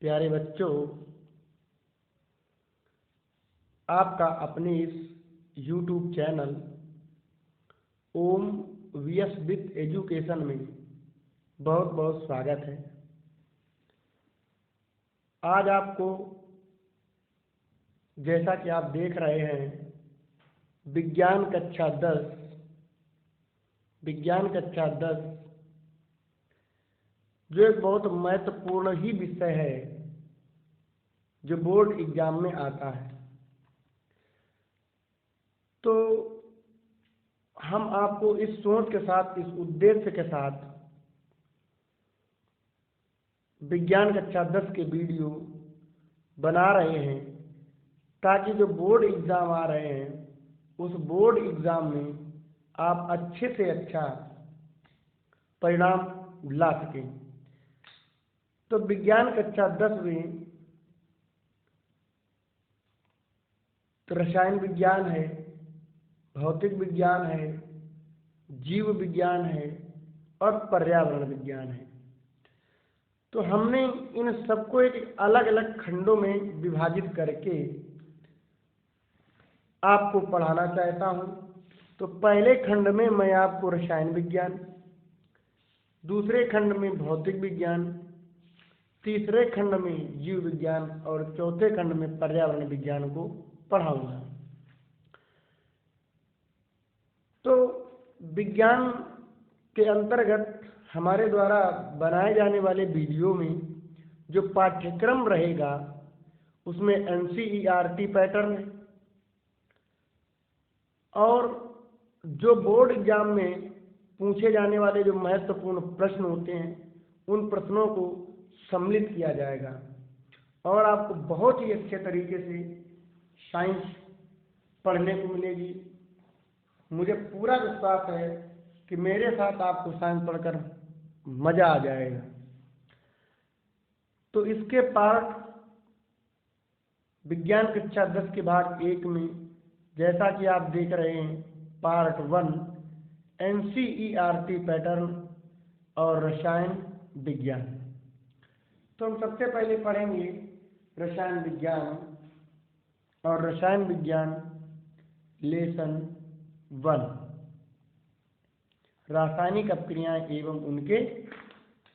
प्यारे बच्चों, आपका अपने इस YouTube channel Om VS with education में बहुत बहुत स्वागत है। आज आपको, जैसा कि आप देख रहे हैं, विज्ञान कक्षा 10 जो एक बहुत महत्वपूर्ण ही विषय है जो बोर्ड एग्जाम में आता है। तो हम आपको इस सोच के साथ, इस उद्देश्य के साथ विज्ञान कक्षा 10 के वीडियो बना रहे हैं ताकि जो बोर्ड एग्जाम आ रहे हैं उस बोर्ड एग्जाम में आप अच्छे से अच्छा परिणाम ला सकें। तो विज्ञान कक्षा 10 में तो रसायन विज्ञान है, भौतिक विज्ञान है, जीव विज्ञान है और पर्यावरण विज्ञान है। तो हमने इन सबको एक अलग अलग खंडों में विभाजित करके आपको पढ़ाना चाहता हूं। तो पहले खंड में मैं आपको रसायन विज्ञान, दूसरे खंड में भौतिक विज्ञान, तीसरे खंड में जीव विज्ञान और चौथे खंड में पर्यावरण विज्ञान को पढ़ाऊंगा। तो विज्ञान के अंतर्गत हमारे द्वारा बनाए जाने वाले वीडियो में जो पाठ्यक्रम रहेगा उसमें NCERT पैटर्न है और जो बोर्ड एग्जाम में पूछे जाने वाले जो महत्वपूर्ण प्रश्न होते हैं उन प्रश्नों को सम्मिलित किया जाएगा और आपको बहुत ही अच्छे तरीके से साइंस पढ़ने को मिलेगी। मुझे पूरा विश्वास है कि मेरे साथ आपको साइंस पढ़कर मजा आ जाएगा। तो इसके पार्ट विज्ञान कक्षा 10 के भाग 1 में, जैसा कि आप देख रहे हैं, पार्ट 1 NCERT पैटर्न और रसायन विज्ञान। तो हम सबसे पहले पढ़ेंगे रसायन विज्ञान और रसायन विज्ञान लेसन 1, रासायनिक अपक्रियाएं एवं उनके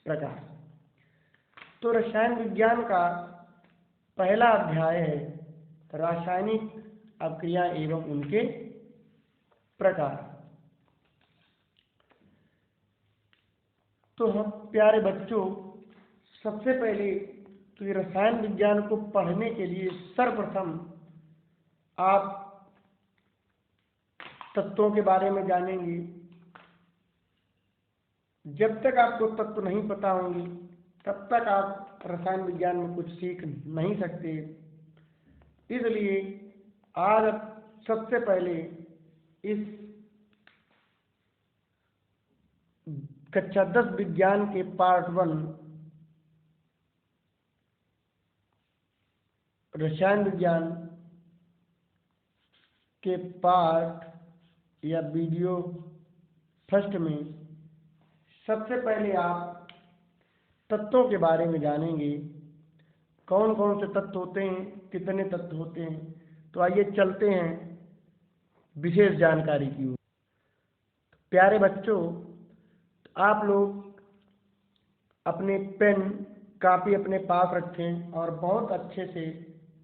प्रकार। तो रसायन विज्ञान का पहला अध्याय है रासायनिक अपक्रियाएं एवं उनके प्रकार। तो हम प्यारे बच्चों, सबसे पहले तो ये रसायन विज्ञान को पढ़ने के लिए सर्वप्रथम आप तत्वों के बारे में जानेंगे। जब तक आपको तत्व नहीं पता होंगे तब तक आप रसायन विज्ञान में कुछ सीख नहीं सकते। इसलिए आज सबसे पहले इस कक्षा 10 विज्ञान के पार्ट 1 रसायन विज्ञान के पार्ट या वीडियो फर्स्ट में सबसे पहले आप तत्वों के बारे में जानेंगे। कौन कौन से तत्व होते हैं, कितने तत्व होते हैं। तो आइए चलते हैं विशेष जानकारी की ओर। प्यारे बच्चों, आप लोग अपने पेन कापी अपने पास रखें और बहुत अच्छे से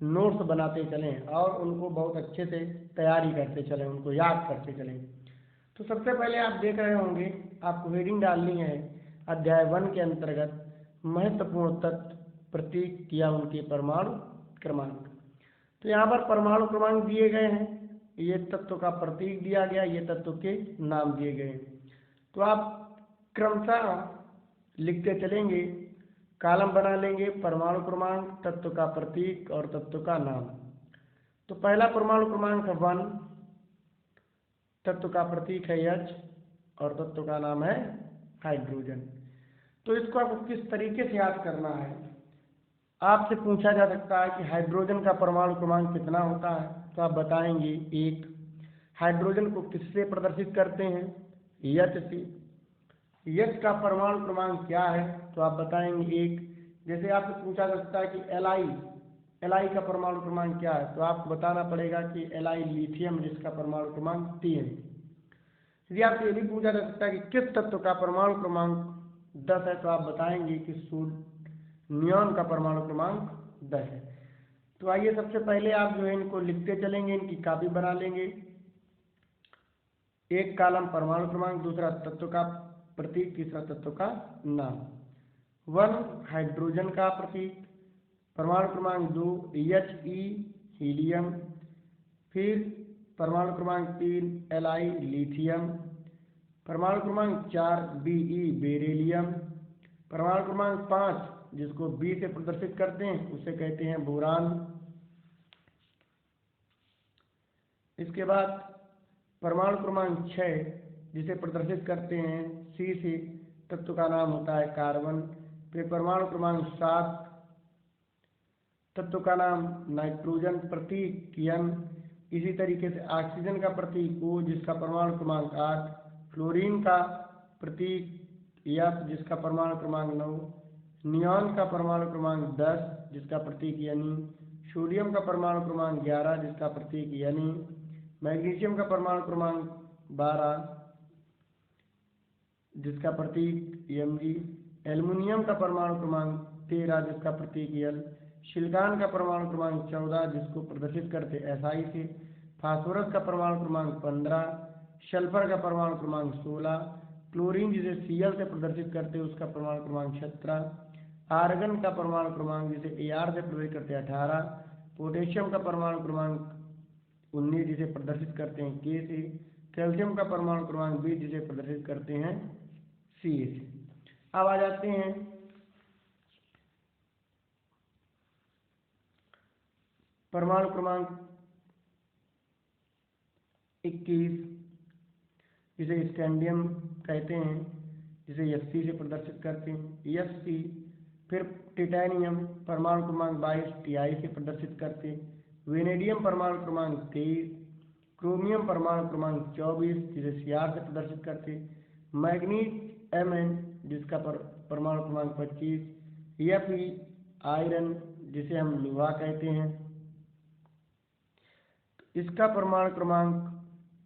नोट्स बनाते चलें और उनको बहुत अच्छे से तैयारी करते चलें, उनको याद करते चलें। तो सबसे पहले आप देख रहे होंगे, आपको हेडिंग डालनी है अध्याय 1 के अंतर्गत महत्वपूर्ण तत्व, प्रतीक या उनके परमाणु क्रमांक। तो यहाँ पर परमाणु क्रमांक दिए गए हैं, ये तत्व का प्रतीक दिया गया, ये तत्व के नाम दिए गए हैं। तो आप क्रमशः लिखते चलेंगे, कॉलम बना लेंगे, परमाणु क्रमांक, तत्व का प्रतीक और तत्व का नाम। तो पहला परमाणु क्रमांक है 1, तत्व का प्रतीक है H और तत्व का नाम है हाइड्रोजन। तो इसको आपको किस तरीके से याद करना है, आपसे पूछा जा सकता है कि हाइड्रोजन का परमाणु क्रमांक कितना होता है, तो आप बताएंगे 1। हाइड्रोजन को किससे प्रदर्शित करते हैं, H से। H का परमाणु क्रमांक क्या है, तो आप बताएंगे 1। जैसे आपसे पूछा जा सकता है कि एल आई का परमाणु क्रमांक क्या है, तो आपको बताना पड़ेगा कि एल लिथियम जिसका परमाणु क्रमांक 3 है। यदि आपसे ये भी पूछा जा सकता है कि किस तत्व का परमाणु क्रमांक 10 है, तो आप बताएंगे कि नियॉन का परमाणु क्रमांक 10 है। तो आइए सबसे पहले आप जो है इनको लिखते चलेंगे, इनकी कॉपी बना लेंगे। एक कॉलम परमाणु क्रमांक, दूसरा तत्व का प्रतीक, तीसरा तत्व का नाम। 1 हाइड्रोजन का प्रतीक, परमाणु क्रमांक 2 He हीलियम, फिर परमाणु क्रमांक 3 Li लिथियम, परमाणु क्रमांक 4 Be बेरिलियम, परमाणु क्रमांक 5 जिसको B से प्रदर्शित करते हैं उसे कहते हैं बोरान। इसके बाद परमाणु क्रमांक 6 जिसे प्रदर्शित करते हैं C से, तत्व का नाम होता है कार्बन। फिर परमाणु क्रमांक 7 तत्व का नाम नाइट्रोजन, प्रतीक N। इसी तरीके से ऑक्सीजन का प्रतीक O जिसका परमाणु क्रमांक 8, फ्लोरीन का प्रतीक F जिसका परमाणु क्रमांक 9, नियॉन का परमाणु क्रमांक 10 जिसका प्रतीक Ne, सोडियम का परमाणु क्रमांक 11 जिसका प्रतीक Ne, मैग्नीशियम का परमाणु क्रमांक 12 जिसका प्रतीक Mg, एल्युमिनियम का परमाणु क्रमांक 13 जिसका प्रतीक L, सिलिकॉन का परमाणु क्रमांक 14 जिसको प्रदर्शित करते Si से, फास्फोरस का परमाणु क्रमांक 15, सल्फर का परमाणु क्रमांक 16, क्लोरीन जिसे Cl से प्रदर्शित करते हैं उसका परमाणु क्रमांक 17, आर्गन का परमाणु क्रमांक जिसे Ar से प्रदर्शित करते हैं 18, पोटेशियम का परमाणु क्रमांक 19 जिसे प्रदर्शित करते हैं K से, कैल्शियम का परमाणु क्रमांक 20 जिसे प्रदर्शित करते हैं Ca से। अब आ जाते हैं परमाणु क्रमांक 21 जिसे स्कैंडियम कहते हैं, जिसे Fc से प्रदर्शित करते हैं Fc। फिर टिटेनियम परमाणु क्रमांक 22 Ti से प्रदर्शित करते हैं, वेनेडियम परमाणु क्रमांक 23, क्रोमियम परमाणु क्रमांक 24 जिसे Cr से प्रदर्शित करते हैं, मैग्नीज Mn जिसका परमाणु क्रमांक 25, Fe आयरन जिसे हम लोहा कहते हैं, इसका परमाणु क्रमांक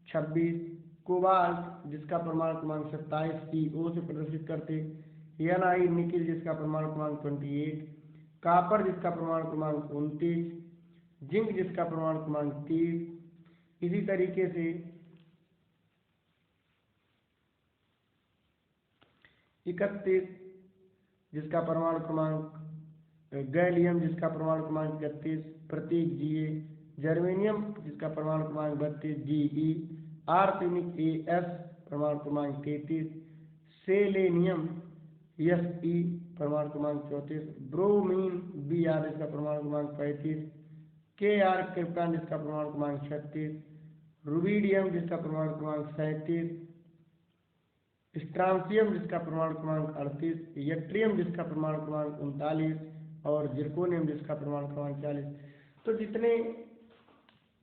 26, कोबाल्ट जिसका परमाणु क्रमांक 27 Co से प्रदर्शित करते, Ni निकिल जिसका परमाणु क्रमांक 28, कॉपर जिसका परमाणु क्रमांक 29, जिंक जिसका परमाणु क्रमांक 30। इसी तरीके से 31 जिसका परमाणु क्रमांक, गैलियम जिसका परमाणु क्रमांक 31 प्रतीक Ga, जर्मेनियम जिसका परमाणु क्रमांक 32 Ge, आर्सेनिक As परमाणु क्रमांक 33, सेलेनियम Fe परमाणु क्रमांक 34, ब्रोमीन Br जिसका परमाणु क्रमांक 35, Kr क्रिप्टॉन जिसका परमाणु क्रमांक 36, रुबिडियम जिसका परमाणु क्रमांक 37, स्ट्रांसियम जिसका परमाणु क्रमांक 38, यट्रियम जिसका परमाणु क्रमांक 39 और जिरकोनियम जिसका परमाणु क्रमांक 40। तो जितने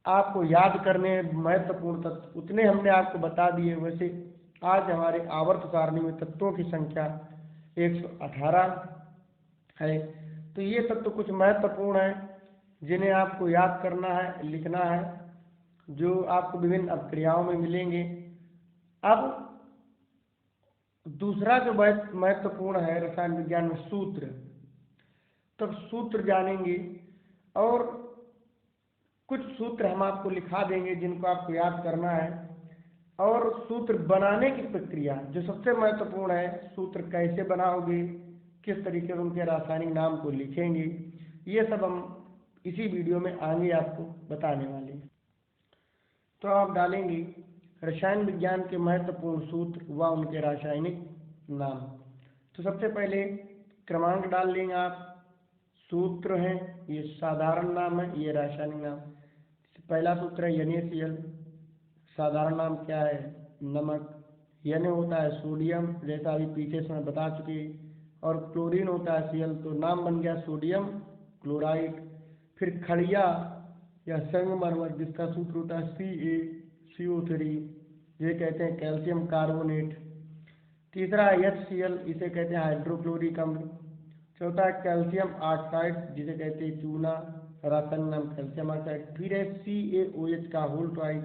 आपको याद करने महत्वपूर्ण तत्व उतने हमने आपको बता दिए। वैसे आज हमारे आवर्त सारणी में तत्वों की संख्या 118 है। तो ये तत्व कुछ महत्वपूर्ण है जिन्हें आपको याद करना है, लिखना है, जो आपको विभिन्न अपक्रियाओं में मिलेंगे। अब दूसरा जो महत्वपूर्ण है रसायन विज्ञान में सूत्र, तब सूत्र जानेंगे और कुछ सूत्र हम आपको लिखा देंगे जिनको आपको याद करना है, और सूत्र बनाने की प्रक्रिया जो सबसे महत्वपूर्ण है, सूत्र कैसे बनाओगे, किस तरीके से उनके रासायनिक नाम को लिखेंगे, ये सब हम इसी वीडियो में आगे आपको बताने वाले हैं। तो आप डालेंगे रसायन विज्ञान के महत्वपूर्ण सूत्र व उनके रासायनिक नाम। तो सबसे पहले क्रमांक डाल लेंगे आप, सूत्र हैं, ये साधारण नाम है, ये रासायनिक नाम। पहला सूत्र है NaCl, साधारण नाम क्या है, नमक। Na होता है सोडियम, जैसा अभी पीछे से मैं बता चुके, और क्लोरीन होता है Cl, तो नाम बन गया सोडियम क्लोराइड। फिर खड़िया या संगमरमर जिसका सूत्र होता है CaCO3, ये कहते हैं कैल्शियम कार्बोनेट। तीसरा है HCl, इसे कहते हैं हाइड्रोक्लोरिक अम्ल। होता है कैल्शियम ऑक्साइड जिसे कहते हैं चूना, रासायनिक नाम कैल्शियम ऑक्साइड। फिर है CaOH का होल ट्वाइस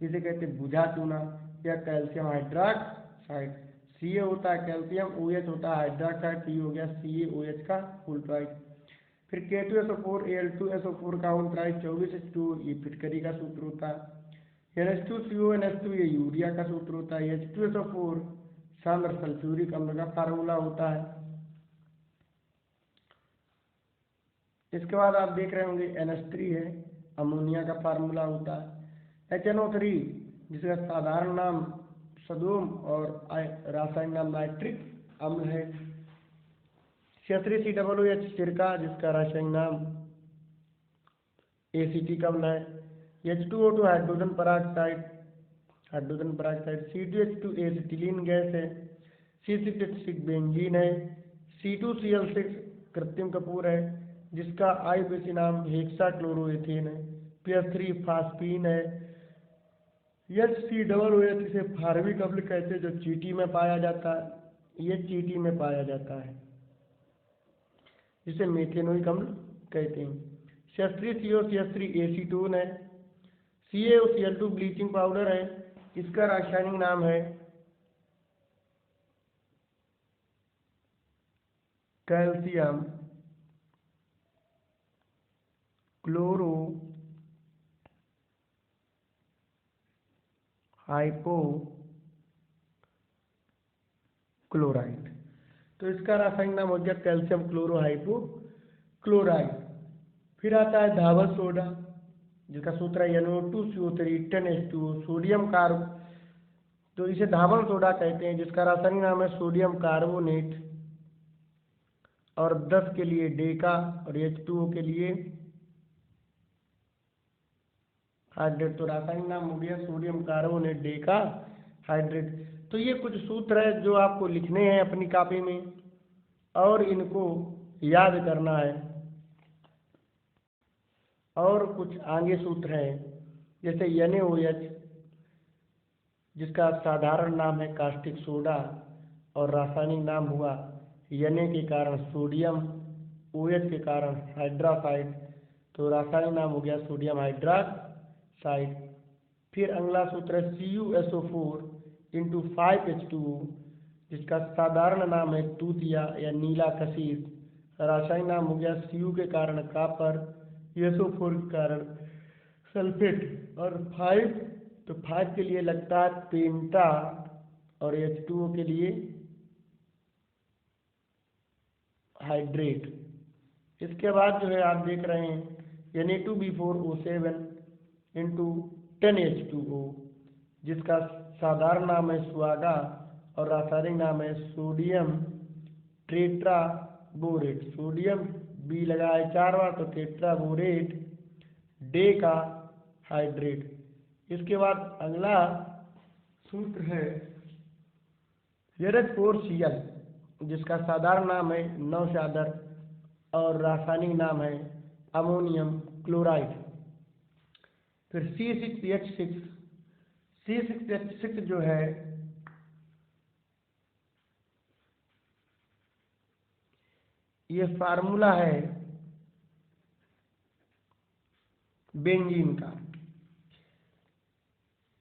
जिसे कहते हैं बुझा चूना या कैल्शियम हाइड्रोक्साइड। Ca होता है कैल्शियम, OH होता है हाइड्रोक्साइड, C हो गया CaOH का होल ट्वाइस। फिर K2SO4 Al2SO4 का होल ट्वाइस 24H2, ये फिटकरी का सूत्र होता है। NH2CO NH2 ये यूरिया का सूत्र होता है। H2SO4 सांद्र सल्फ्यूरिक अम्ल का फार्मूला होता है। इसके बाद आप देख रहे होंगे NH3 है, अमोनिया का फार्मूला होता है। HNO3 जिसका साधारण नाम सोडियम और रासायनिक नाम नाइट्रिक अम्ल है। C3COOH सिरका जिसका रासायनिक नाम एसिटिक अम्ल है। H2O2 hydrogen peroxide. C2H2 acetylene gas है। C6H6 बेंजीन है। C2Cl6 कृत्रिम कपूर है जिसका आईयूपीएसी नाम हेक्साक्लोरोएथेन है। PS3 फास्फीन है। HCOOH इसे फार्मिक अम्ल कहते हैं जो चींटी में पाया जाता है, ये चींटी में पाया जाता है जिसे मेथेनोइक अम्ल कहते हैं। CH3CO CH3 एसीटोन है। CaOCl2 ब्लीचिंग पाउडर है, इसका रासायनिक नाम है कैल्शियम क्लोरो हाइपोक्लोराइड। तो इसका रासायनिक नाम हो गया कैल्शियम क्लोरो हाइपोक्लोराइड। फिर आता है धावक सोडा जिसका सूत्र है NO2CO3 10H2O सोडियम कार्ब, तो इसे धावन सोडा कहते हैं जिसका रासायनिक नाम है सोडियम कार्बोनेट, और 10 के लिए डेका और H2O के लिए हाइड्रेट। तो रासायनिक नाम हो गया सोडियम कार्बोनेट डेका हाइड्रेट। तो ये कुछ सूत्र है जो आपको लिखने हैं अपनी कॉपी में और इनको याद करना है। और कुछ आगे सूत्र हैं जैसे NaOH जिसका साधारण नाम है कास्टिक सोडा और रासायनिक नाम हुआ Na के कारण सोडियम, OH के कारण हाइड्रोक्साइड, तो रासायनिक नाम हो गया सोडियम हाइड्रोक्साइड। फिर अगला सूत्र है CuSO4 इंटू 5H2O जिसका साधारण नाम है तूतिया या नीला कशीस, रासायनिक नाम हो गया Cu के कारण कापर, SO4 के कारण सल्फेट, और 5 तो 5 के लिए लगता है पेंटा और H2O के लिए हाइड्रेट। इसके बाद जो है आप देख रहे हैं Na2B4O7 इंटू 10H2O जिसका साधारण नाम है सुआगा और रासायनिक नाम है सोडियम टेट्राबोरेट। सोडियम बी लगा है 4 बार तो टेट्राबोरेट डेका हाइड्रेट। इसके बाद अगला सूत्र है NH4Cl जिसका साधारण नाम है नौशादर और रासायनिक नाम है अमोनियम क्लोराइड। फिर C6H6 जो है ये फार्मूला है बेंजीन का।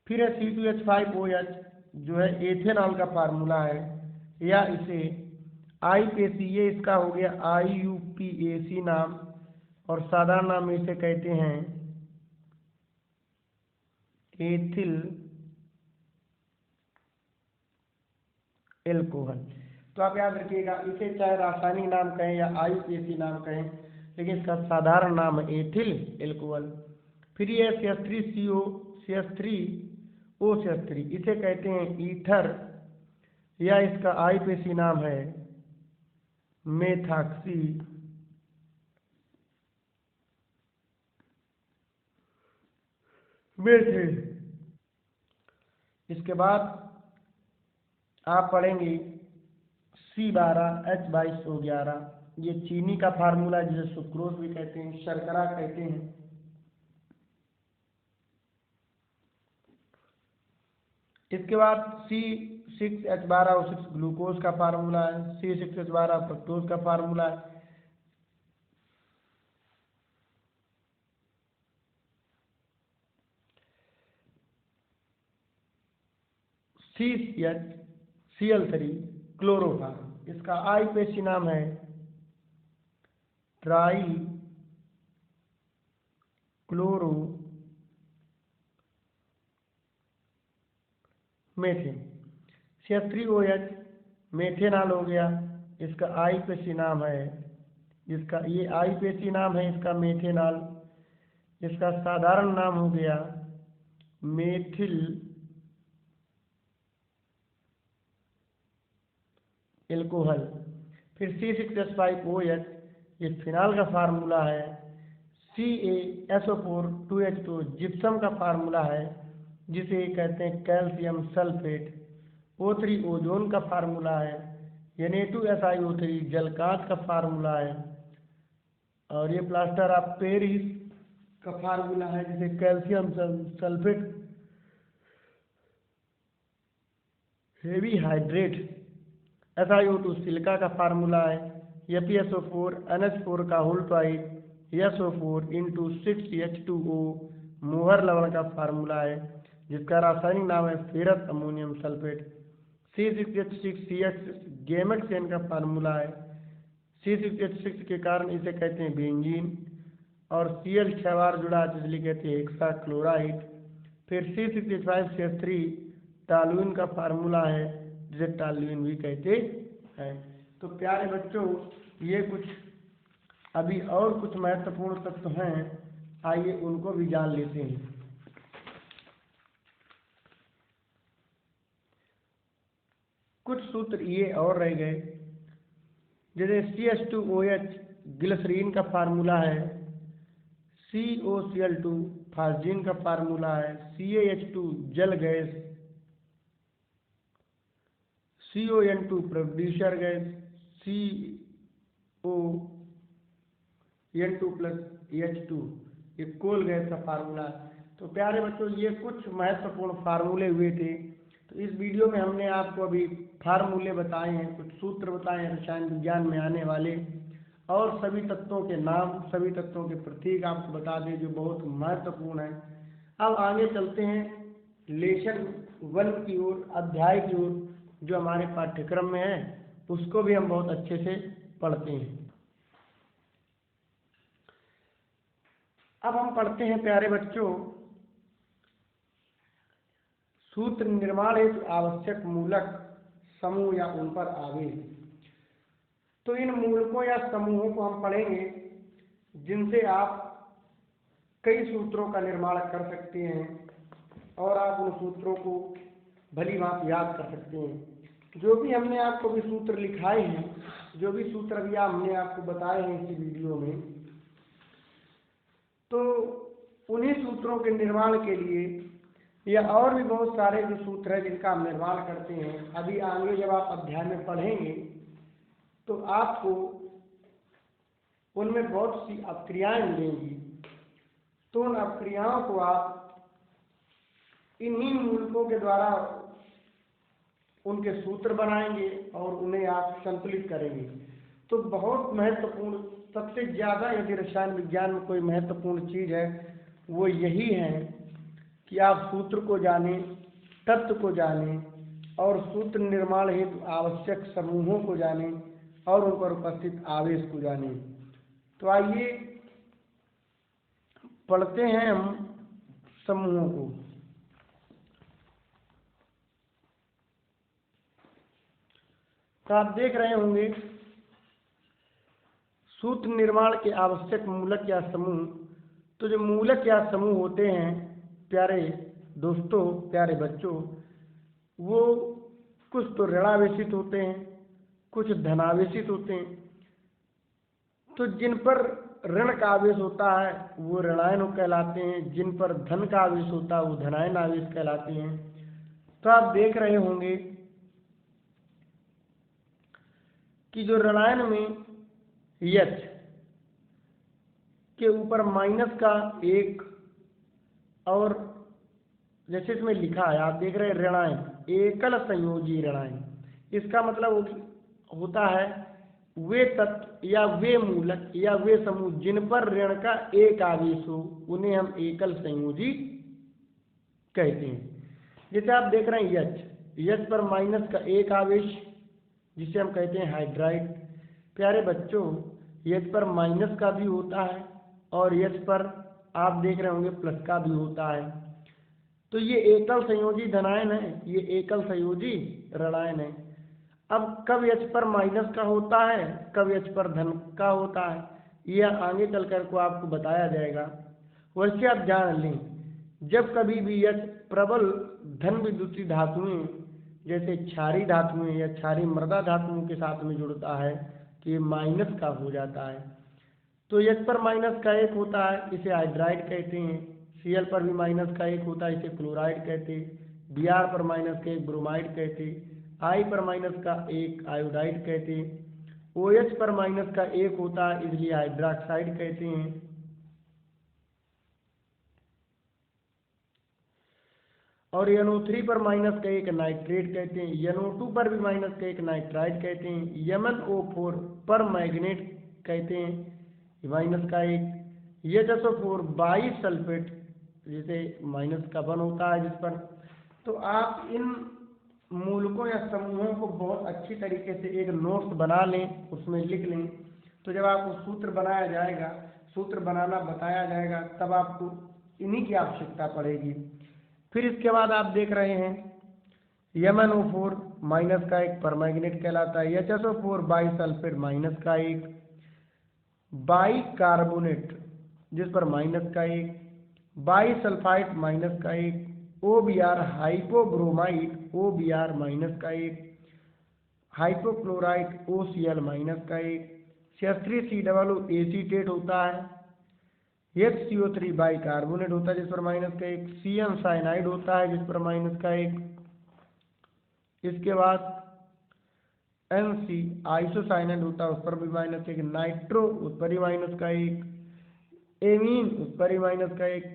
फिर है C2H5OH जो है एथेनॉल का फार्मूला है, या इसे IUPAC, ये इसका हो गया IUPAC नाम, और साधारण नाम इसे कहते हैं एथिल एल्कोहल। तो आप याद रखिएगा इसे चाहे रासायनिक नाम कहें या IUPAC नाम कहें, लेकिन इसका साधारण नाम है एथिल एल्कोहल। फिर ये CH3CO CH3O इसे कहते हैं ईथर, या इसका IUPAC नाम है मेथॉक्सी मेथेन। इसके बाद आप पढ़ेंगे C12H22O11, ये चीनी का फार्मूला जिसे सुक्रोज भी कहते हैं, शर्करा कहते हैं। इसके बाद C6H12O6 ग्लूकोज का फार्मूला है, C6H12 फ्रक्टोज का फार्मूला है। CH Cl3 chloroform. इसका IUPAC नाम है try chloro methane. CH3OH methanol हो गया, इसका IUPAC नाम है, इसका ये IUPAC नाम है इसका मेथेनॉल। इसका साधारण नाम हो गया मेथिल एल्कोहल। फिर C6H5OH ये फिनाल का फार्मूला है। CaSO4 2H2 जिप्सम का फार्मूला है, जिसे कहते हैं कैल्शियम सल्फेट। O3 ओजोन का फार्मूला है। Na2SiO3 जलकांच का फार्मूला है। और ये प्लास्टर ऑफ पेरिस का फार्मूला है, जिसे calcium sulphate heavy hydrate. SiO2 silica का फार्मूला है। FeSO4 NH4 का होल ट्वाइस SO4 × 6H2O मोहर लवण का फार्मूला है, जिसका रासायनिक नाम है फेरस अमोनियम सल्फेट। C6H6CH गैमेटसेन का फार्मूला है। C6H6 के कारण इसे कहते हैं बेंजीन। और Cl 6 बार जुड़ा है, इसलिए कहते हैं हेक्सा क्लोराइड। फिर C6H5CH3 टॉल्यूइन का फार्मूला है, जिसे टॉल्यूइन भी कहते हैं। तो प्यारे बच्चों, ये कुछ अभी और कुछ महत्वपूर्ण तत्व हैं, आइए उनको भी जान लेते हैं। कुछ सूत्र ये और रह गए, जैसे CH2OH ग्लिसरीन का फार्मूला है। COCl2 फास्जीन का फार्मूला है। CaH2 जल gas. CON2 producer gas. CON2 + H2 ये कोल गैस का फार्मूला। तो प्यारे बच्चों, ये कुछ महत्वपूर्ण फार्मूले हुए थे। तो इस वीडियो में हमने आपको अभी फार्मूले बताए हैं, कुछ सूत्र बताए हैं रसायन विज्ञान में आने वाले, और सभी तत्वों के नाम, सभी तत्वों के प्रतीक आपको बता दें, जो बहुत महत्वपूर्ण है। अब आगे चलते हैं लेसन 1 की ओर, अध्याय की ओर, जो हमारे पाठ्यक्रम में है, उसको भी हम बहुत अच्छे से पढ़ते हैं। अब हम पढ़ते हैं प्यारे बच्चों, सूत्र निर्माण हेतु आवश्यक मूलक समूह या उन पर आवेश। तो इन मूलकों या समूहों को हम पढ़ेंगे, जिनसे आप कई सूत्रों का निर्माण कर सकते हैं और आप उन सूत्रों को भली भांति याद कर सकते हैं। जो भी हमने आपको भी सूत्र लिखाए हैं, जो भी सूत्र अभी हमने आपको बताए हैं इसी वीडियो में, तो उन्हीं सूत्रों के निर्माण के लिए या और भी बहुत सारे जो सूत्र हैं जिनका हम निर्माण करते हैं, अभी आगे जब आप अध्याय में पढ़ेंगे तो आपको उनमें बहुत सी अपक्रियाएं मिलेंगी। तो उन अपक्रियाओं को आप इन्हीं मूलकों के द्वारा उनके सूत्र बनाएंगे और उन्हें आप संतुलित करेंगे। तो बहुत महत्वपूर्ण, सबसे ज़्यादा यदि रसायन विज्ञान में कोई महत्वपूर्ण चीज़ है, वो यही है कि आप सूत्र को जानें, तत्व को जानें और सूत्र निर्माण हेतु आवश्यक समूहों को जानें और उन पर उपस्थित आवेश को जानें। तो आइए पढ़ते हैं हम समूहों को। तो आप देख रहे होंगे सूत्र निर्माण के आवश्यक मूलक या समूह। तो जो मूलक या समूह होते हैं प्यारे दोस्तों, प्यारे बच्चों, वो कुछ तो ऋणावेशित होते हैं, कुछ धनावेशित होते हैं। तो जिन पर ऋण का आवेश होता है वो ऋणायन कहलाते हैं, जिन पर धन का आवेश होता है वो धनायन आवेश कहलाते हैं। तो आप देख रहे होंगे कि जो ऋणायन में H के ऊपर माइनस का 1, और जैसे इसमें लिखा है आप देख रहे हैं ऋणायन, एकल संयोजी ऋणायन। इसका मतलब होता है वे तत्व या वे मूलक या वे समूह जिन पर ऋण का एक आवेश हो, उन्हें हम एकल संयोजी कहते हैं। जैसे आप देख रहे हैं H पर माइनस का एक आवेश जिसे हम कहते हैं हाइड्राइड। प्यारे बच्चों, H पर माइनस का भी होता है और H पर आप देख रहे होंगे प्लस का भी होता है। तो ये एकल संयोजी धनायन है, ये एकल संयोजी ऋणायन है। अब कब H पर माइनस का होता है, कब H पर धन का होता है, यह आगे चलकर को आपको बताया जाएगा। वैसे आप जान लें, जब कभी भी H प्रबल धन विद्युतीय धातुएं जैसे क्षारीय धातुएं या क्षारीय मृदा धातुओं के साथ में जुड़ता है तो ये माइनस का हो जाता है। तो H पर माइनस का एक होता है, इसे हाइड्राइड कहते हैं। Cl पर भी माइनस का एक होता है, इसे क्लोराइड कहते हैं। Br पर माइनस का एक ब्रोमाइड कहते हैं। I पर माइनस का एक आयोडाइड कहते हैं। OH पर माइनस का एक होता है, इसलिए हाइड्रोक्साइड कहते हैं। और NO3 पर माइनस का एक नाइट्रेट कहते हैं। NO2 पर भी माइनस का एक नाइट्राइड कहते हैं। MnO4 पर मैग्नेट कहते हैं, माइनस का एक। HSO4 बाई सल्फेट जैसे माइनस का वन होता है जिस पर। तो आप इन मूलकों या समूहों को बहुत अच्छी तरीके से एक नोट्स बना लें, उसमें लिख लें। तो जब आपको सूत्र बनाया जाएगा, सूत्र बनाना बताया जाएगा, तब आपको इन्हीं की आवश्यकता पड़ेगी। फिर इसके बाद आप देख रहे हैं MnO4 माइनस का एक परमैग्नेट कहलाता है। HSO4 बाई सल्फेट माइनस का एक, बाई कार्बोनेट जिस पर माइनस का एक, बाई सल्फाइड माइनस का एक, OBr हाइपोब्रोमाइड OBr माइनस का एक, हाइपोक्लोराइड OCl माइनस का एक, CH3COO एसीटेट होता है। HCO3 बाई कार्बोनेट होता है जिस पर माइनस का एक, CN साइनाइड होता है जिस पर माइनस का एक। इसके बाद NC आइसोसाइनाइड होता है, उस पर भी माइनस एक। नाइट्रो उस पर ही माइनस का एक, एमीन उस पर ही माइनस का एक,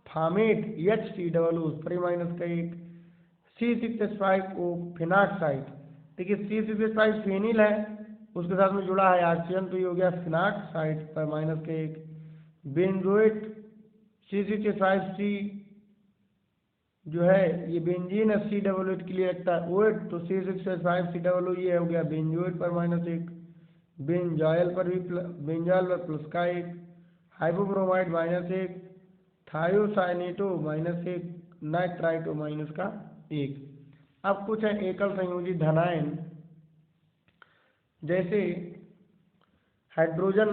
फामेट HCOO उस पर ही माइनस का एक, C6H5O फिनाक्साइड। देखिए C6H5 फेनिल है, उसके साथ में जुड़ा है ऑक्सीजन, तो ये हो गया फिनाक्साइड पर माइनस का एक। बेंजोएट C6H5C जो है ये बेंजीन है, C8 के लिए लगता है OH, तो C6H5COO ये हो गया बेंजोएट पर माइनस एक। बेंजाइल पर भी बेंजाइल पर प्लस का एक, हाइपोब्रोमाइड माइनस एक, थायोसाइनेटो माइनस एक, नाइट्राइटो माइनस का एक। अब कुछ है एकल संयोजी धनायन, जैसे हाइड्रोजन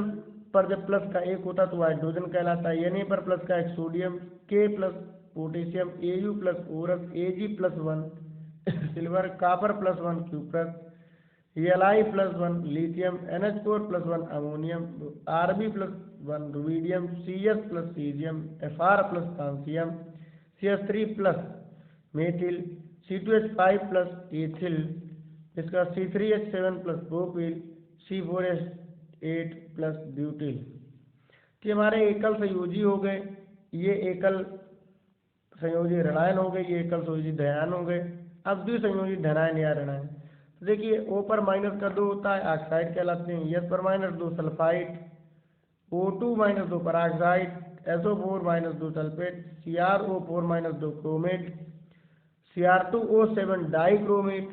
पर जब प्लस का एक होता तो हाइड्रोजन कहलाता है। Na पर प्लस का एक sodium, K plus potassium, Au plus ORS, Ag+1 silver, copper +1 cuprous, Li +1 lithium, NH4+1 ammonium, Rb+1 rubidium, Cs plus caesium, Fr plus francium, CH3 plus methyl, C2H5 plus ethyl, इसका C3H7 plus propyl, C4H8 plus butyl. कि हमारे एकल संयोजी हो गए, ये एकल संयोजी ऋणायन हो गए, ये एकल संयोजी धनायन हो गए। अब द्विसंयोजी धनायन या ऋणायन, तो देखिए O पर माइनस का 2 होता है, ऑक्साइड कहलाते हैं। H पर -2 sulphide, O2 -2 peroxide, SO4 -2 sulphate, CrO4 -2 chromate, Cr2O7 dichromate,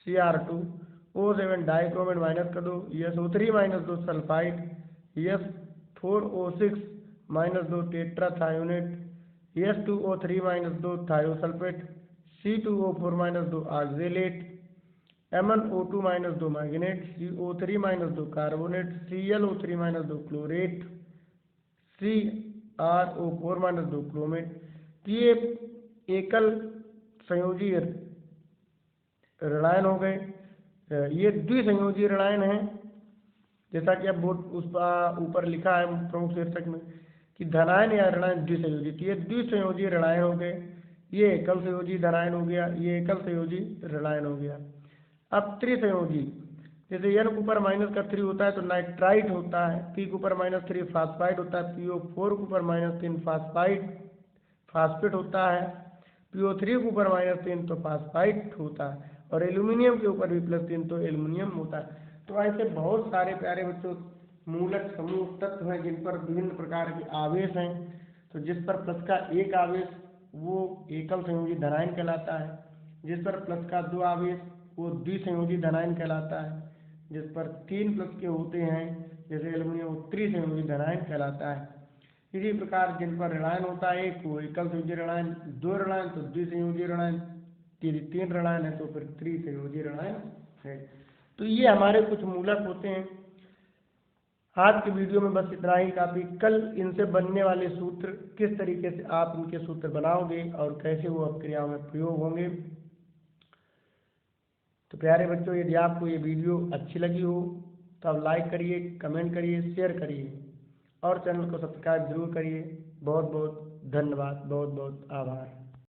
Cr2O7 dichromate minus का 2, SO3 -2 sulphide, S4O6 -2 tetrathionate, S2O3 -2 thiosulphate, C2O4 -2 oxalate, MnO2 -2 magnet, CO3 -2 carbonate, ClO3 -2 chlorate, CrO4 -2 chromate. तो ये एकल संयोजी ऋणायन हो गए। ये द्विसंयोजी ऋणायन है, जैसा कि अब बोर्ड उस ऊपर लिखा है प्रमुख शीर्षक में कि धनायन या ऋणायन द्विसंयोजी। तो ये द्विसंयोजी ऋणायन हो गए, ये एकल संयोजी धनायन हो गया, ये एकल संयोजी ऋणायन हो गया। अब त्रिसंयोजी, जैसे N के ऊपर -3 होता है तो नाइट्राइट होता है, P के ऊपर -3 फास्फाइड होता है, PO4 के ऊपर -3 फास्फेट होता है, PO3 के ऊपर -3 तो फास्फाइट होता है, और एल्यूमिनियम के ऊपर भी +3 तो एल्यूमिनियम होता है। तो ऐसे बहुत सारे प्यारे बच्चों मूलक समूह तत्व हैं जिन पर विभिन्न प्रकार के आवेश हैं। तो जिस पर प्लस का एक आवेश वो एकल संयोजी धनायन कहलाता है। जिस पर प्लस का 2 आवेश वो द्विसंयोजी धनायन कहलाता है। जिस पर 3 प्लस के होते हैं जैसे एल्युमिनियम वो त्रिसंयोजी धनायन कहलाता है। इसी प्रकार जिन पर ऋणायन होता है एक वो एकल संयोजी ऋणायन, 2 ऋणायन तो द्विसंयोजी ऋणायन, 3 ऋणायन है तो फिर त्रिसंयोजी ऋणायन है। तो ये हमारे कुछ मूलक होते हैं। आज की वीडियो में बस इतना ही काफ़ी। कल इनसे बनने वाले सूत्र किस तरीके से आप इनके सूत्र बनाओगे और कैसे वो क्रियाओं में प्रयोग होंगे। तो प्यारे बच्चों, यदि आपको ये वीडियो अच्छी लगी हो तो आप लाइक करिए, कमेंट करिए, शेयर करिए और चैनल को सब्सक्राइब जरूर करिए। बहुत बहुत धन्यवाद, बहुत बहुत आभार।